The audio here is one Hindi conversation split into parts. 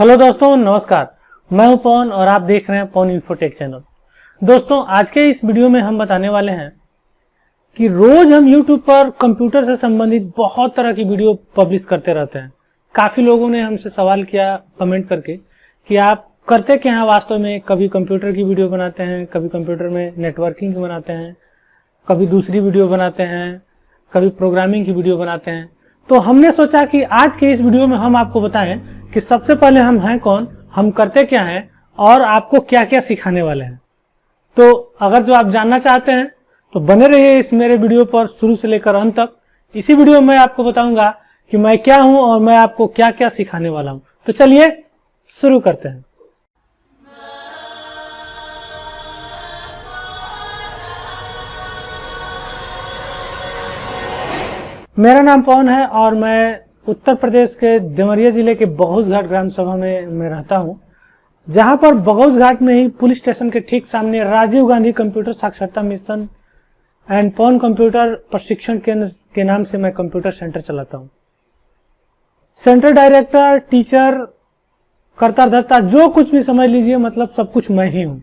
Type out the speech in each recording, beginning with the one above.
हेलो दोस्तों, नमस्कार। मैं हूं पवन और आप देख रहे हैं पवन इन्फोटेक चैनल। दोस्तों, आज के इस वीडियो में हम बताने वाले हैं कि रोज हम यूट्यूब पर कंप्यूटर से संबंधित बहुत तरह की वीडियो पब्लिश करते रहते हैं। काफी लोगों ने हमसे सवाल किया कमेंट करके कि आप करते क्या हैं वास्तव में। कभी कंप्यूटर की वीडियो बनाते हैं, कभी कंप्यूटर में नेटवर्किंग की बनाते हैं, कभी दूसरी वीडियो बनाते हैं, कभी प्रोग्रामिंग की वीडियो बनाते हैं। तो हमने सोचा कि आज के इस वीडियो में हम आपको बताएं कि सबसे पहले हम हैं कौन, हम करते क्या हैं और आपको क्या क्या सिखाने वाले हैं। तो अगर जो आप जानना चाहते हैं तो बने रहिए इस मेरे वीडियो पर शुरू से लेकर अंत तक। इसी वीडियो में आपको बताऊंगा कि मैं क्या हूं और मैं आपको क्या क्या सिखाने वाला हूं। तो चलिए शुरू करते हैं। मेरा नाम पवन है और मैं उत्तर प्रदेश के देवरिया जिले के बगौस घाट ग्राम सभा में मैं रहता हूं, जहां पर बगौस घाट में ही पुलिस स्टेशन के ठीक सामने राजीव गांधी कंप्यूटर साक्षरता मिशन एंड पवन कंप्यूटर प्रशिक्षण केंद्र के नाम से मैं कंप्यूटर सेंटर चलाता हूं। सेंटर डायरेक्टर, टीचर, कर्ता धर्ता जो कुछ भी समझ लीजिए, मतलब सब कुछ मैं ही हूं।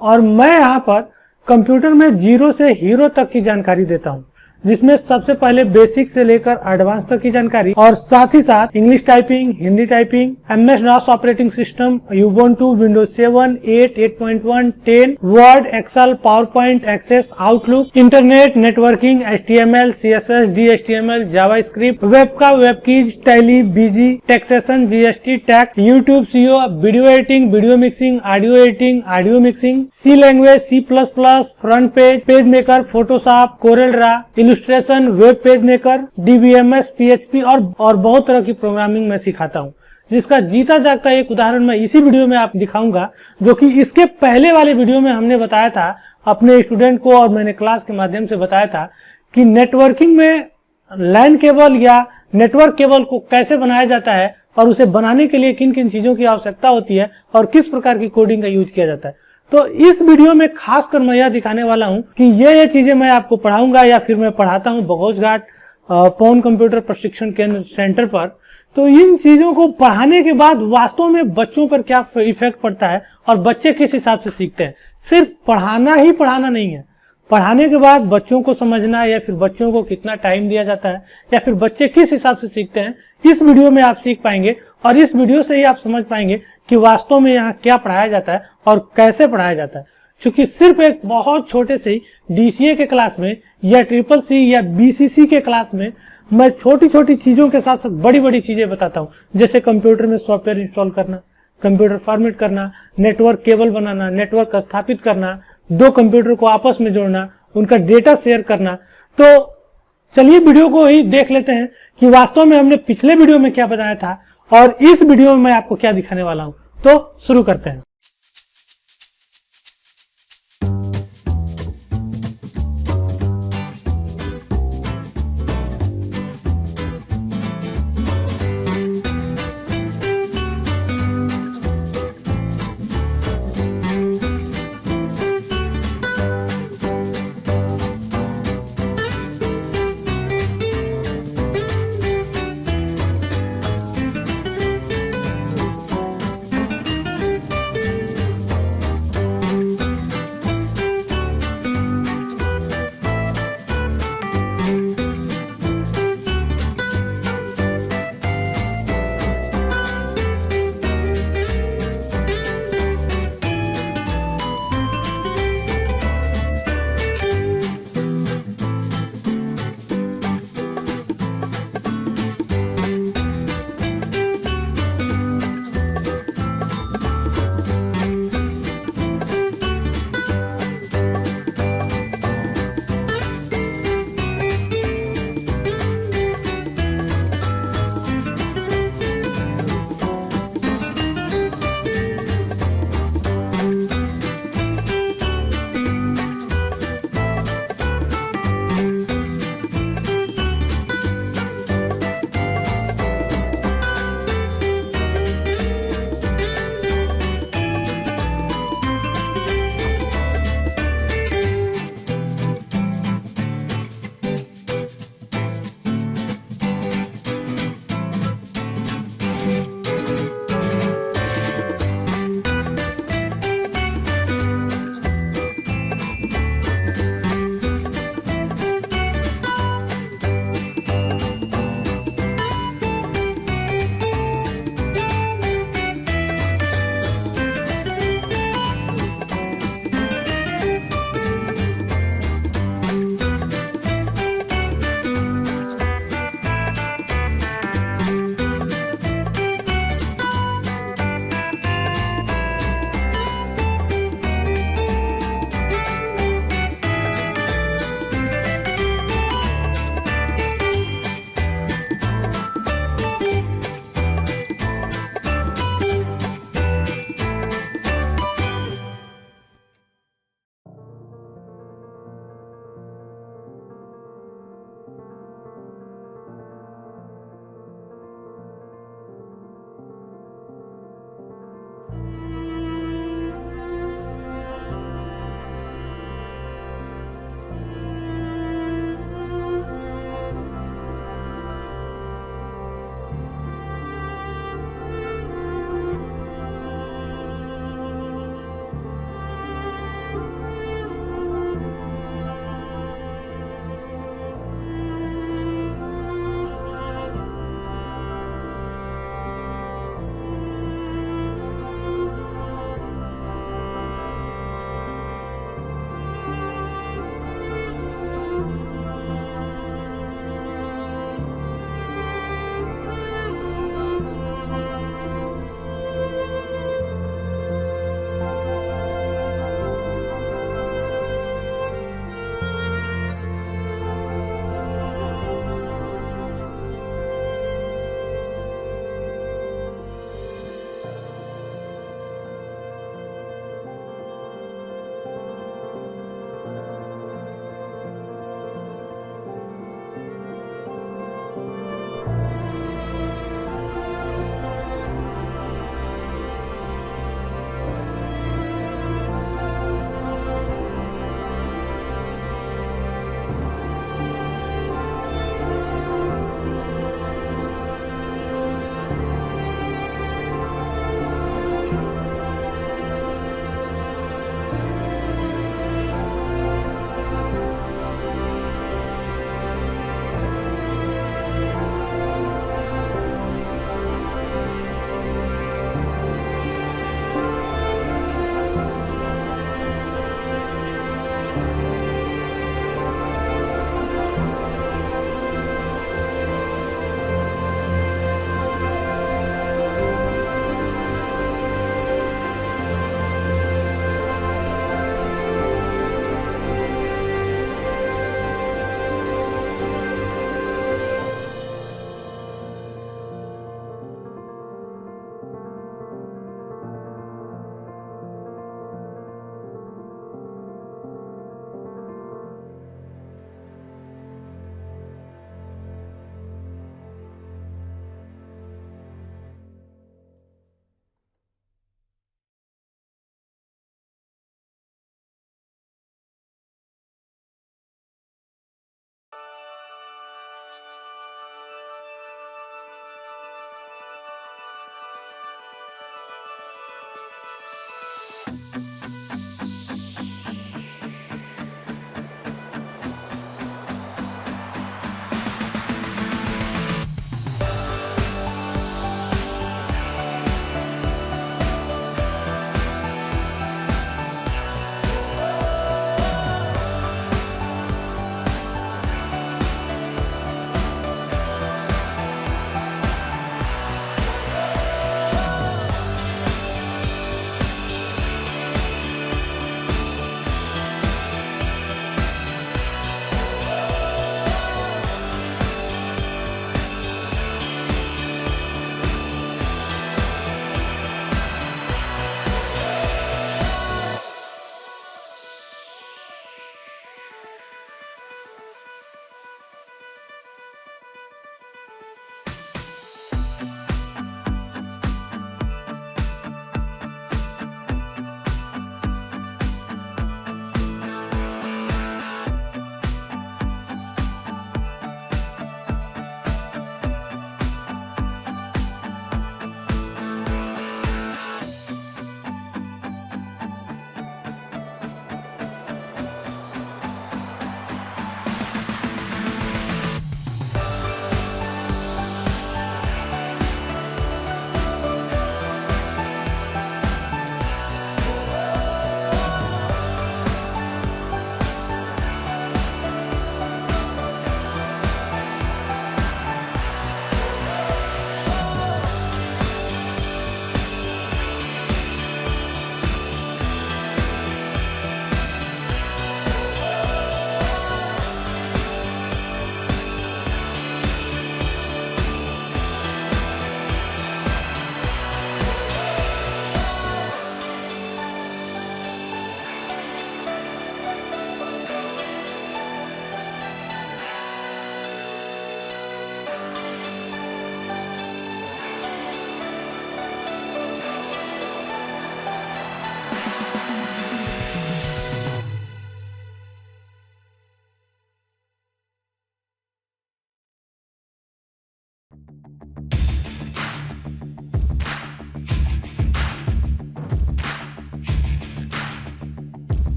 और मैं यहाँ पर कंप्यूटर में जीरो से हीरो तक की जानकारी देता हूं, जिसमें सबसे पहले बेसिक से लेकर एडवांस तक की जानकारी और साथ ही साथ English typing, Hindi typing, MS DOS operating system, Ubuntu, Windows 7, 8, 8.1, 10, Word, Excel, PowerPoint, Access, Outlook, internet, networking, HTML, CSS, DHTML, JavaScript, web का वेबकीज, टैली, बीजी, taxation, GST, tax, YouTube SEO, video editing, video mixing, audio editing, audio mixing, C language, C++, FrontPage, PageMaker, Photoshop, Corel Draw, illustration, web page maker, DBMS, PHP और बहुत तरह की प्रोग्रामिंग मैं सिखाता हूं, जिसका जीता जागता एक उदाहरण मैं इसी वीडियो में आप दिखाऊंगा, जो कि इसके पहले वाले वीडियो में हमने बताया था अपने स्टूडेंट को और मैंने क्लास के माध्यम से बताया था कि नेटवर्किंग में लैन केबल या नेटवर्क केबल को कैसे बनाया जाता है और उसे बनाने के लिए किन किन चीजों की आवश्यकता होती है और किस प्रकार की कोडिंग का यूज किया जाता है। तो इस वीडियो में खासकर मैं यह दिखाने वाला हूं कि ये चीजें मैं आपको पढ़ाऊंगा या फिर मैं पढ़ाता हूं बगौस घाट पवन कंप्यूटर प्रशिक्षण केंद्र सेंटर पर। तो इन चीजों को पढ़ाने के बाद वास्तव में बच्चों पर क्या इफेक्ट पड़ता है और बच्चे किस हिसाब से सीखते हैं। सिर्फ पढ़ाना ही पढ़ाना नहीं है, पढ़ाने के बाद बच्चों को समझना या फिर बच्चों को कितना टाइम दिया जाता है या फिर बच्चे किस हिसाब से सीखते हैं, इस वीडियो में आप सीख पाएंगे। और इस वीडियो से ही आप समझ पाएंगे कि वास्तव में यहाँ क्या पढ़ाया जाता है और कैसे पढ़ाया जाता है। क्योंकि सिर्फ एक बहुत छोटे से DCA के क्लास में या CCC या BCC के क्लास में मैं छोटी छोटी चीजों के साथ साथ बड़ी बड़ी चीजें बताता हूँ, जैसे कंप्यूटर में सॉफ्टवेयर इंस्टॉल करना, कंप्यूटर फॉर्मेट करना, नेटवर्क केबल बनाना, नेटवर्क स्थापित करना, दो कंप्यूटर को आपस में जोड़ना, उनका डेटा शेयर करना। तो चलिए वीडियो को ही देख लेते हैं कि वास्तव में हमने पिछले वीडियो में क्या बताया था और इस वीडियो में मैं आपको क्या दिखाने वाला हूं। तो शुरू करते हैं।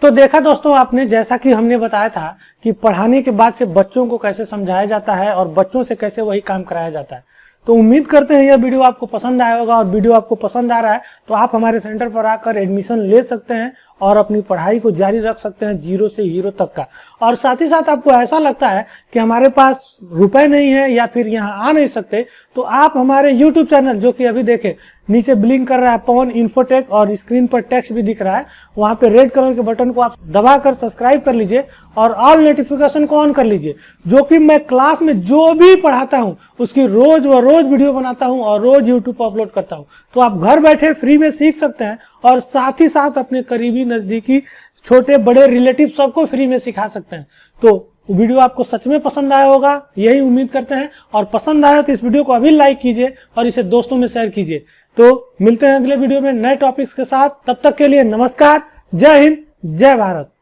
तो देखा दोस्तों आपने, जैसा कि हमने बताया था कि पढ़ाने के बाद से बच्चों को कैसे समझाया जाता है और बच्चों से कैसे वही काम कराया जाता है। तो उम्मीद करते हैं यह वीडियो आपको पसंद आया होगा, और वीडियो आपको पसंद आ रहा है तो आप हमारे सेंटर पर आकर एडमिशन ले सकते हैं और अपनी पढ़ाई को जारी रख सकते हैं, 0 से हीरो तक का। और साथ ही साथ आपको ऐसा लगता है कि हमारे पास रुपए नहीं है या फिर यहाँ आ नहीं सकते, तो आप हमारे यूट्यूब चैनल, जो कि अभी देखें नीचे ब्लिंक कर रहा है पवन इन्फोटेक और स्क्रीन पर टेक्स्ट भी दिख रहा है, वहां पे रेड कलर के बटन को आप दबाकर सब्सक्राइब कर लीजिए और ऑल नोटिफिकेशन को ऑन कर लीजिए, जो कि मैं क्लास में जो भी पढ़ाता हूं उसकी रोज वीडियो बनाता हूं और रोज यूट्यूब पर अपलोड करता हूं। तो आप घर बैठे फ्री में सीख सकते हैं और साथ ही साथ अपने करीबी नजदीकी छोटे बड़े रिलेटिव सबको फ्री में सिखा सकते हैं। तो वीडियो आपको सच में पसंद आया होगा, यही उम्मीद करते हैं, और पसंद आया तो इस वीडियो को अभी लाइक कीजिए और इसे दोस्तों में शेयर कीजिए। तो मिलते हैं अगले वीडियो में नए टॉपिक्स के साथ, तब तक के लिए नमस्कार, जय हिंद, जय भारत।